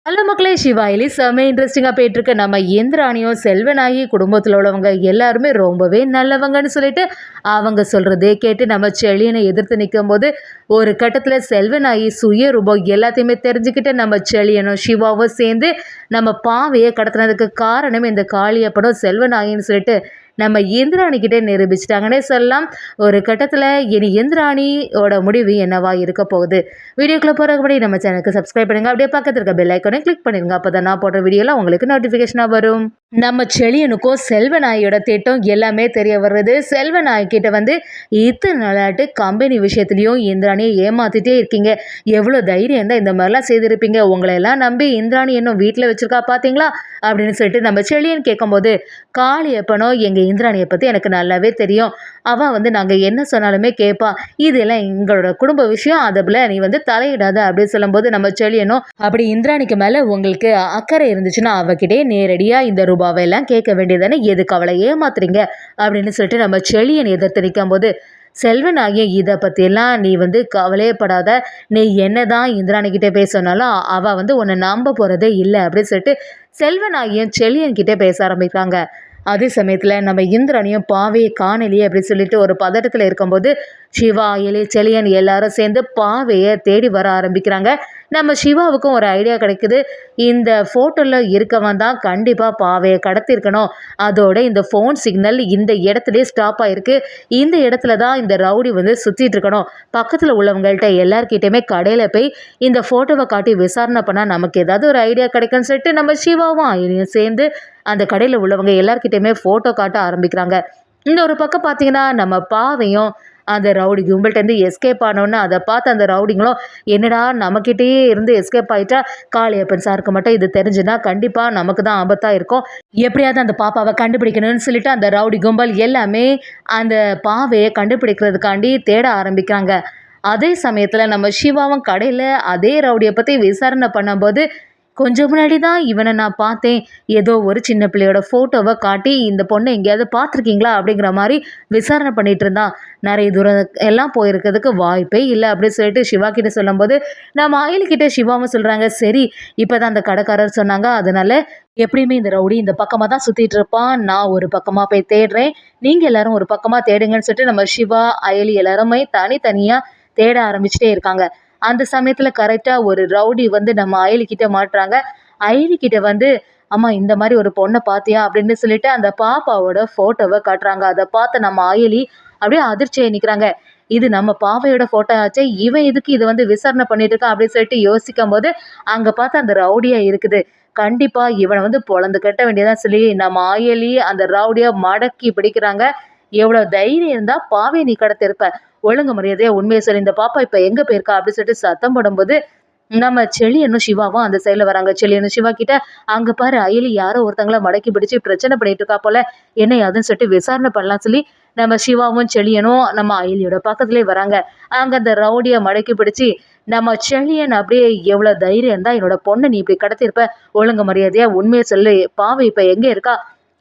Hello மக்களே, சிவாயிலி செம்ம இன்ட்ரெஸ்டிங்காக போயிட்டுருக்கு. நம்ம இந்திராணியும் செல்வனாகி குடும்பத்தில் உள்ளவங்க எல்லாருமே ரொம்பவே நல்லவங்கன்னு சொல்லிட்டு அவங்க சொல்கிறதே கேட்டு நம்ம செழியனை எதிர்த்து நிற்கும் போது ஒரு கட்டத்தில் செல்வனாகி சுய ரூபம் எல்லாத்தையுமே தெரிஞ்சுக்கிட்டு நம்ம செழியனும் சிவாவும் சேர்ந்து நம்ம பாவையை கடத்தினதுக்கு காரணம் இந்த காளியப்படம் செல்வனாகின்னு சொல்லிட்டு நம்ம இந்திராணிக்கிட்டே நிரூபிச்சிட்டாங்கன்னே சொல்லலாம். ஒரு கட்டத்தில் இனி இந்திராணியோட முடிவு என்னவா இருக்க போகுது? வீடியோக்குள்ளே போகிறபடி நம்ம சேனலுக்கு சப்ஸ்கிரைப் பண்ணுங்கள். அப்படியே பக்கத்தில் இருக்க பெல் ஐக்கானே கிளிக் பண்ணிடுங்க. அப்போ தான் நான் போடுற வீடியோலாம் உங்களுக்கு நோட்டிஃபிகேஷனாக வரும். நம்ம செழியனுக்கும் செல்வநாயோட திட்டம் எல்லாமே தெரிய வர்றது. செல்வநாய்கிட்ட வந்து இத்தனை நாளாட்டு கம்பெனி விஷயத்துலையும் இந்திராணியை ஏமாத்திட்டே இருக்கீங்க, எவ்வளோ தைரியம் தான் இந்த மாதிரிலாம் செய்திருப்பீங்க, உங்களையெல்லாம் நம்பி இந்திராணி இன்னும் வீட்டில் வச்சுருக்கா பார்த்தீங்களா அப்படின்னு சொல்லிட்டு நம்ம செழியன் கேட்கும்போது, காளியப்பனோ எங்கள் இந்திராணியை பற்றி எனக்கு நல்லாவே தெரியும், அவள் வந்து நாங்கள் என்ன சொன்னாலுமே கேட்பா, இதெல்லாம் எங்களோட குடும்ப விஷயம், அதுபோல் நீ வந்து தலையிடாத அப்படின்னு சொல்லும்போது நம்ம செழியனும், அப்படி இந்திராணிக்கு மேலே உங்களுக்கு அக்கறை இருந்துச்சுன்னா அவகிட்டே நேரடியாக இந்த ரூபாவெல்லாம் கேட்க வேண்டியதானே, எதுக்கு அவளை ஏமாத்துறீங்க அப்படின்னு சொல்லிட்டு நம்ம செழியன் எதிர்த்து நிற்கும் போது, செல்வனாகிய இதை பற்றியெல்லாம் நீ வந்து கவலையப்படாத, நீ என்ன தான் இந்திராணிக்கிட்டே பேசினாலும் அவள் வந்து உன்னை நம்ப போகிறதே இல்லை அப்படின்னு சொல்லிட்டு செல்வனாகியும் செழியன்கிட்டே பேச ஆரம்பிக்கிறாங்க. அதே சமயத்தில் நம்ம இந்திரனையும் பாவையை காணலையே அப்படின்னு சொல்லிட்டு ஒரு பதட்டத்தில் இருக்கும்போது சிவா, எலி, செழியன் எல்லாரும் சேர்ந்து பாவையை தேடி வர ஆரம்பிக்கிறாங்க. நம்ம சிவாவுக்கும் ஒரு ஐடியா கிடைக்குது, இந்த ஃபோட்டோவில் இருக்கவன் தான் கண்டிப்பாக பாவையை கடத்திருக்கணும், அதோட இந்த ஃபோன் சிக்னல் இந்த இடத்துலேயே ஸ்டாப் ஆகிருக்கு, இந்த இடத்துல தான் இந்த ரவுடி வந்து சுற்றிட்டு இருக்கணும், பக்கத்தில் உள்ளவங்கள்ட்ட எல்லார்கிட்டையுமே கடையில் போய் இந்த ஃபோட்டோவை காட்டி விசாரணை பண்ணால் நமக்கு ஏதாவது ஒரு ஐடியா கிடைக்குன்னு சொல்லிட்டு நம்ம சிவாவும் ஐடியும் சேர்ந்து அந்த கடையில் உள்ளவங்க எல்லார்கிட்டையுமே ஃபோட்டோ காட்ட ஆரம்பிக்கிறாங்க. இந்த ஒரு பக்கம் பார்த்தீங்கன்னா நம்ம பாவையும் அந்த ரவுடி கும்பல்கிட்டேருந்து எஸ்கேப் ஆனோன்னு அதை பார்த்து அந்த ரவுடிங்களும், என்னடா நம்மக்கிட்டேயே இருந்து எஸ்கேப் ஆகிட்டா, காளியப்பன் சாருக்கு மட்டும் இது தெரிஞ்சுன்னா கண்டிப்பாக நமக்கு தான் ஆபத்தாக இருக்கும், எப்படியாவது அந்த பாப்பாவை கண்டுபிடிக்கணும்னு சொல்லிட்டு அந்த ரவுடி கும்பல் எல்லாமே அந்த பாவையை கண்டுபிடிக்கிறதுக்காண்டி தேட ஆரம்பிக்கிறாங்க. அதே சமயத்தில் நம்ம சிவாவும் கடையில் அதே ரவுடியை பற்றி விசாரணை பண்ணும்போது, கொஞ்சம் முன்னாடி தான் இவனை நான் பார்த்தேன், ஏதோ ஒரு சின்ன பிள்ளையோட ஃபோட்டோவை காட்டி இந்த பொண்ணை எங்கேயாவது பார்த்துருக்கீங்களா அப்படிங்கிற மாதிரி விசாரணை பண்ணிகிட்டு இருந்தான், நிறைய தூரம் எல்லாம் போயிருக்கிறதுக்கு வாய்ப்பே இல்லை அப்படின்னு சொல்லிட்டு சிவா கிட்ட சொல்லும்போது நம்ம அயலிக்கிட்ட சிவாவும் சொல்கிறாங்க, சரி இப்போ தான் அந்த கடைக்காரர் சொன்னாங்க, அதனால எப்படியுமே இந்த ரவுடி இந்த பக்கமாக தான் சுற்றிட்டு இருப்பான், நான் ஒரு பக்கமாக போய் தேடுறேன், நீங்கள் எல்லாரும் ஒரு பக்கமாக தேடுங்கன்னு சொல்லிட்டு நம்ம சிவா, அயலி எல்லாருமே தனித்தனியாக தேட ஆரம்பிச்சுட்டே இருக்காங்க. அந்த சமயத்தில் கரெக்டாக ஒரு ரவுடி வந்து நம்ம அயலிக்கிட்ட மாட்டுறாங்க. அயலிக்கிட்ட வந்து, அம்மா இந்த மாதிரி ஒரு பொண்ணை பார்த்தியா அப்படின்னு சொல்லிட்டு அந்த பாப்பாவோட ஃபோட்டோவை காட்டுறாங்க. அதை பார்த்து நம்ம அயலி அப்படியே அதிர்ச்சியாக நிற்கிறாங்க. இது நம்ம பாவையோட ஃபோட்டோ ஆச்சே, இவன் இதுக்கு இதை வந்து விசாரணை பண்ணிட்டு இருக்கான் அப்படின்னு சொல்லிட்டு யோசிக்கும் போது அங்கே பார்த்து அந்த ரவுடியாக இருக்குது. கண்டிப்பாக இவனை வந்து பொழந்து கட்ட வேண்டியதான் சொல்லி நம்ம அயலி அந்த ரவுடியாக மடக்கி பிடிக்கிறாங்க. எவ்வளோ தைரியம் இருந்தால் பாவையை நீ கடத்திருப்ப, ஒழுங்கு மரியாதையா உண்மையை சொல்லி இந்த பாப்பா இப்போ எங்கே போயிருக்கா அப்படின்னு சொல்லிட்டு சத்தம் போடும்போது நம்ம செழியனும் சிவாவும் அந்த சைடில் வராங்க. செழியனும் சிவா கிட்ட, அங்கே பாரு அயலி யாரோ ஒருத்தங்கள மடக்கி பிடிச்சி பிரச்சனை பண்ணிட்டு இருக்கா போல, என்ன அதுன்னு சொல்லிட்டு விசாரணை பண்ணலாம் சொல்லி நம்ம சிவாவும் செழியனும் நம்ம அயலியோட பக்கத்துலேயே வராங்க. அங்கே அந்த ரவுடியை மடக்கி பிடிச்சி நம்ம செழியன் அப்படியே, எவ்வளோ தைரியம் இருந்தால் என்னோட பொண்ணை நீ இப்படி கடத்திருப்ப, ஒழுங்கு மரியாதையா உண்மையை சொல்லு, பாவை இப்போ எங்கே இருக்கா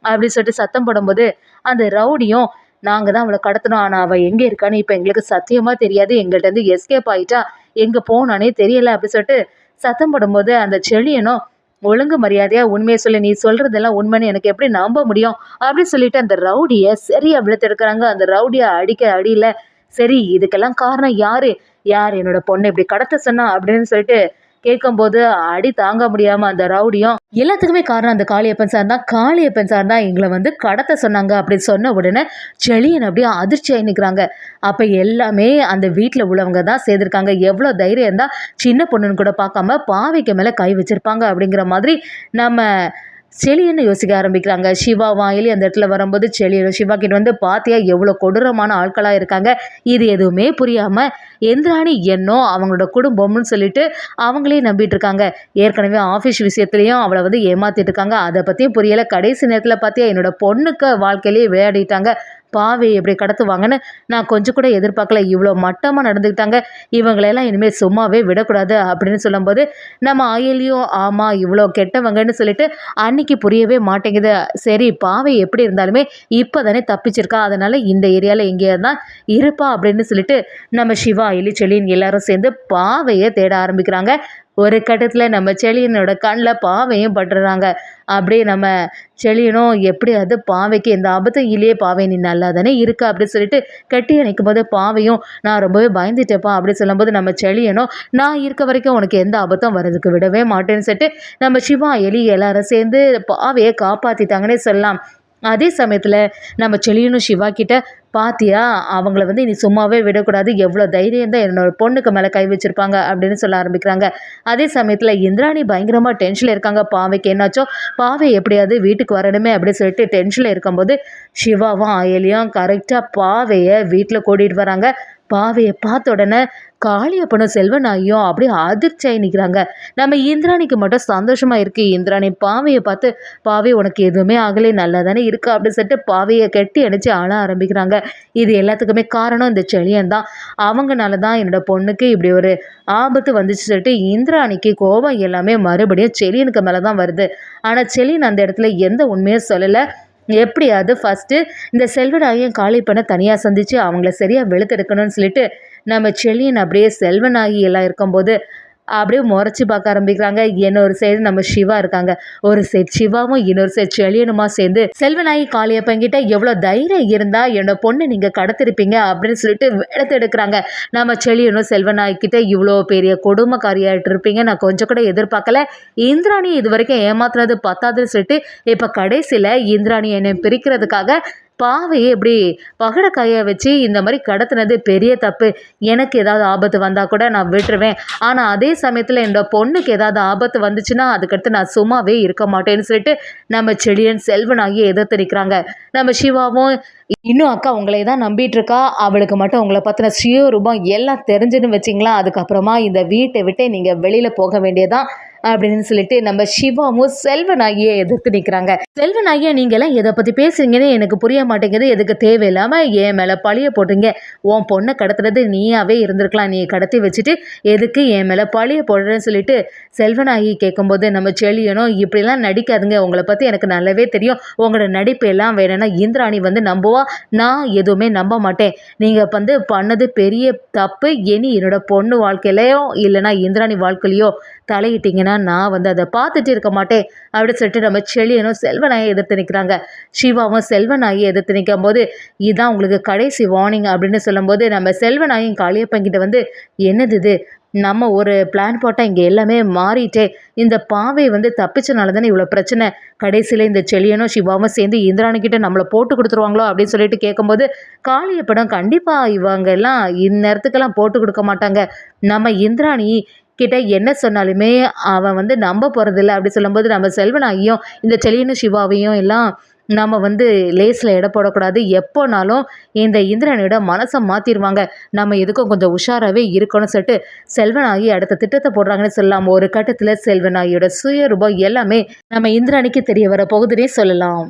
அப்படின்னு சொல்லிட்டு சத்தம் போடும்போது அந்த ரவுடியும், நாங்கள் தான் அவளை கடத்தணும், ஆனால் அவள் எங்கே இருக்கான்னு இப்போ எங்களுக்கு சத்தியமாக தெரியாது, எங்கள்கிட்ட எஸ்கேப் ஆகிட்டா, எங்கே போனானே தெரியலை அப்படி சொல்லிட்டு சத்தம் போடும்போது அந்த செழியனும், ஒழுங்கு மரியாதையாக உண்மையை சொல்லி, நீ சொல்கிறதெல்லாம் உண்மைன்னு எனக்கு எப்படி நம்ப முடியும் அப்படின்னு சொல்லிட்டு அந்த ரவுடியை சரியாக விழுத்தெடுக்கிறாங்க. அந்த ரவுடியை அடிக்க அடியில், சரி இதுக்கெல்லாம் காரணம் யார், யார் என்னோட பொண்ணை இப்படி கடத்த சொன்னா அப்படின்னு சொல்லிட்டு கேட்கும்போது அடி தாங்க முடியாமல் அந்த ரவுடியும், எல்லாத்துக்குமே காரணம் அந்த காளியப்பன் சார் தான், காளியப்பன் சார் தான் எங்களை வந்து கடத்த சொன்னாங்க அப்படின்னு சொன்ன உடனே செழியன் அப்படியே அதிர்ச்சியாக நிற்கிறாங்க. அப்போ எல்லாமே அந்த வீட்டில் உள்ளவங்க தான் செய்திருக்காங்க, எவ்வளோ தைரியம் இருந்தால் சின்ன பொண்ணுன்னு கூட பார்க்காம பாவைக்கு மேலே கை வச்சிருப்பாங்க அப்படிங்கிற மாதிரி நம்ம செழியன்னு யோசிக்க ஆரம்பிக்கிறாங்க. சிவா வாயிலி அந்த இடத்துல வரும்போது செழியனும் சிவா கிட்ட வந்து, பாத்தியா எவ்வளோ கொடூரமான ஆட்களாக இருக்காங்க, இது எதுவுமே புரியாமல் இந்திராணி என்னோ அவங்களோட குடும்பம்னு சொல்லிட்டு அவங்களே நம்பிட்டு இருக்காங்க, ஏற்கனவே ஆஃபீஸ் விஷயத்துலையும் அவளை வந்து ஏமாத்திட்டு இருக்காங்க, அதை பற்றியும் புரியலை, கடைசி நேரத்தில் பார்த்தியா என்னோட பொண்ணுக்கு வாழ்க்கையிலேயே விளையாடிட்டாங்க, பாவை எப்படி கடத்துவாங்கன்னு நான் கொஞ்சம் கூட எதிர்பார்க்கல, இவ்வளோ மட்டமாக நடந்துக்கிட்டாங்க, இவங்களெல்லாம் இனிமேல் சும்மாவே விடக்கூடாது அப்படின்னு சொல்லும்போது நம்ம அயலியும், ஆமாம் இவ்வளோ கெட்டவங்கன்னு சொல்லிட்டு அன்னைக்கு புரியவே மாட்டேங்குது, சரி பாவை எப்படி இருந்தாலுமே இப்போ தானே தப்பிச்சிருக்கா, அதனால் இந்த ஏரியாவில் எங்கேயா தான் இருப்பா அப்படின்னு சொல்லிட்டு நம்ம சிவா, அயலி, செழியன் எல்லாரும் சேர்ந்து பாவையை தேட ஆரம்பிக்கிறாங்க. ஒரு கட்டத்தில் நம்ம செழியனோட கண்ணில் பாவையும் பட்டுறாங்க. அப்படியே நம்ம செழியனும் எப்படியாவது பாவைக்கு எந்த ஆபத்தும் இல்லையே, பாவை நீ நல்லா தானே இருக்க அப்படின்னு சொல்லிட்டு கட்டி அணைக்கும் போது பாவையும் நான் ரொம்பவே பயந்துட்டேப்பா அப்படின்னு சொல்லும்போது நம்ம செழியனும் நான் இருக்க வரைக்கும் உனக்கு எந்த ஆபத்தும் வர்றதுக்கு விடவே மாட்டேன்னு சொல்லிட்டு நம்ம சிவா எலி எல்லாரும் சேர்ந்து பாவையை காப்பாற்றிட்டாங்கன்னே சொல்லலாம். அதே சமயத்தில் நம்ம செழியனும் சிவா கிட்ட பாத்தியா அவங்கள வந்து இனி சும்மாவே விடக்கூடாது, எவ்வளோ தைரியம் தான் என்னோட பொண்ணுக்கு மேலே கை வச்சிருப்பாங்க அப்படின்னு சொல்ல ஆரம்பிக்கிறாங்க. அதே சமயத்தில் இந்திராணி பயங்கரமாக டென்ஷனில் இருக்காங்க. பாவைக்கு என்னாச்சோ, பாவை எப்படியாவது வீட்டுக்கு வரணுமே அப்படின்னு சொல்லிட்டு டென்ஷனில் இருக்கும்போது சிவாவும் அயலியும் கரெக்டாக பாவையை வீட்டில் கூட்டிகிட்டு வராங்க. பாவையை பார்த்த உடனே காளியப்பனும் செல்வநாயும் அப்படியே அதிர்ச்சியாகி நிற்கிறாங்க. நம்ம இந்திராணிக்கு மட்டும் சந்தோஷமாக இருக்குது. இந்திராணி பாவையை பார்த்து பாவை உனக்கு எதுவுமே ஆகலை, நல்லா தானே இருக்கா அப்படின்னு சொல்லிட்டு பாவையை கட்டி அணைச்சி ஆள ஆரம்பிக்கிறாங்க. இது எல்லாத்துக்குமே காரணம் இந்த செழியன் தான். அவங்கனால தான் என்னோட பொண்ணுக்கு இப்படி ஒரு ஆபத்து வந்துச்சு சொல்லிட்டு இந்திராணிக்கு கோபம் எல்லாமே மறுபடியும் செழியனுக்கு மேலே தான் வருது. ஆனால் செழியன் அந்த இடத்துல எந்த உண்மையும் சொல்லலை. எப்படியாவது ஃபஸ்ட்டு இந்த செல்வநாயகம் காளியப்பனை தனியாக சந்தித்து அவங்கள சரியாக வெளுத்தெடுக்கணும்னு சொல்லிட்டு நம்ம செழியன் அப்படியே செல்வநாயகி எல்லாம் இருக்கும்போது அப்படியே முறைச்சி பார்க்க ஆரம்பிக்கிறாங்க. இன்னொரு சைடு நம்ம சிவா இருக்காங்க. ஒரு சைடு சிவாவும் இன்னொரு சைடு செழியனுமா சேர்ந்து செல்வநாயகி காளியப்பங்கிட்ட எவ்வளோ தைரியம் இருந்தால் என்னோட பொண்ணு நீங்கள் கடத்திருப்பீங்க அப்படின்னு சொல்லிட்டு வெளுத்தெடுக்கிறாங்க. நம்ம செழியனும் செல்வநாயகிட்ட இவ்வளோ பெரிய கொடுமைக்காரியாகிட்டு இருப்பீங்க நான் கொஞ்சம் கூட எதிர்பார்க்கல. இந்திராணி இது வரைக்கும் ஏமாத்துறது பத்தாதுன்னு சொல்லிட்டு இப்போ கடைசியில் இந்திராணி என்னை பிரிக்கிறதுக்காக பாவையை இப்படி பகடக்காயை வச்சு இந்த மாதிரி கடத்தினது பெரிய தப்பு. எனக்கு ஏதாவது ஆபத்து வந்தால் கூட நான் விட்டுருவேன். ஆனால் அதே சமயத்தில் என்னோட பொண்ணுக்கு ஏதாவது ஆபத்து வந்துச்சுன்னா அதுக்கடுத்து நான் சும்மாவே இருக்க மாட்டேன்னு சொல்லிட்டு நம்ம செழியன் செல்வனாகி எதிர்த்து நிற்கிறாங்க. நம்ம சிவாவும் இன்னும் அக்கா உங்களை தான் நம்பிட்டு இருக்கா, அவளுக்கு மட்டும் உங்களை பற்றின சுயரூபம் எல்லாம் தெரிஞ்சுன்னு வச்சிங்களா, அதுக்கப்புறமா இந்த வீட்டை விட்டு நீங்கள் வெளியில் போக வேண்டியதான் அப்படின்னு சொல்லிட்டு நம்ம சிவாவும் செல்வநாயகியை எதிர்த்து நிற்கிறாங்க. செல்வநாயகியை நீங்களாம் எதை பற்றி பேசுறீங்கன்னு எனக்கு புரிய மாட்டேங்குது. எதுக்கு தேவையில்லாமல் என் மேலே பழிய போடுறீங்க. உன் பொண்ணை கடத்துறது நீயாவே இருந்திருக்கலாம், நீ கடத்தி வச்சுட்டு எதுக்கு என் மேலே பழிய போடுறேன்னு சொல்லிட்டு செல்வநாயகி கேட்கும்போது நம்ம செழியனும் இப்படிலாம் நடிக்காதுங்க, உங்களை பற்றி எனக்கு நல்லாவே தெரியும், உங்களோட நடிப்பு எல்லாம் வேணும்னா இந்திராணி வந்து நம்புவா, நான் எதுவுமே நம்ப மாட்டேன். நீங்கள் வந்து பண்ணது பெரிய தப்பு. இனி என்னோட பொண்ணு வாழ்க்கையிலையோ இல்லைனா இந்திராணி வாழ்க்கையிலையோ தலையிட்டீங்கன்னா நான் வந்து அதை பார்த்துட்டு இருக்க மாட்டேன் அப்படின்னு சொல்லிட்டு நம்ம செழியனும் செல்வநாயை எதிர்த்து நிற்கிறாங்க. சிவாவும் செல்வநாயை எதிர்த்து நிற்கும் போது இதுதான் உங்களுக்கு கடைசி வார்னிங் அப்படின்னு சொல்லும்போது நம்ம செல்வநாயும் காளியப்பங்கிட்ட வந்து என்னது இது, நம்ம ஒரு பிளான் போட்டால் இங்கே எல்லாமே மாறிட்டே, இந்த பாவை வந்து தப்பிச்சனால தானே இவ்வளோ பிரச்சனை, கடைசியில் இந்த செழியனும் சிவாவும் சேர்ந்து இந்திராணிக்கிட்ட நம்மளை போட்டு கொடுத்துருவாங்களோ அப்படின்னு சொல்லிட்டு கேட்கும்போது காளியப்படம் கண்டிப்பாக இவங்க எல்லாம் இந்நேரத்துக்கெல்லாம் போட்டு கொடுக்க மாட்டாங்க, நம்ம இந்திராணி கிட்ட என்ன சொன்னாலுமே அவன் வந்து நம்ப போகிறதில்ல அப்படி சொல்லும்போது நம்ம செல்வனாகியும் இந்த செழியனும் சிவாவையும் எல்லாம் நம்ம வந்து லேஸில் எடை போடக்கூடாது, எப்போனாலும் இந்த இந்திரனோட மனசை மாற்றிடுவாங்க, நம்ம எதுக்கும் கொஞ்சம் உஷாராகவே இருக்கணும்னு சொல்லிட்டு செல்வனாகி அடுத்த திட்டத்தை போடுறாங்கன்னு சொல்லலாம். ஒரு கட்டத்தில் செல்வனாகியோட சுயரூபம் எல்லாமே நம்ம இந்திராணிக்கு தெரிய வர போகுதுன்னே சொல்லலாம்.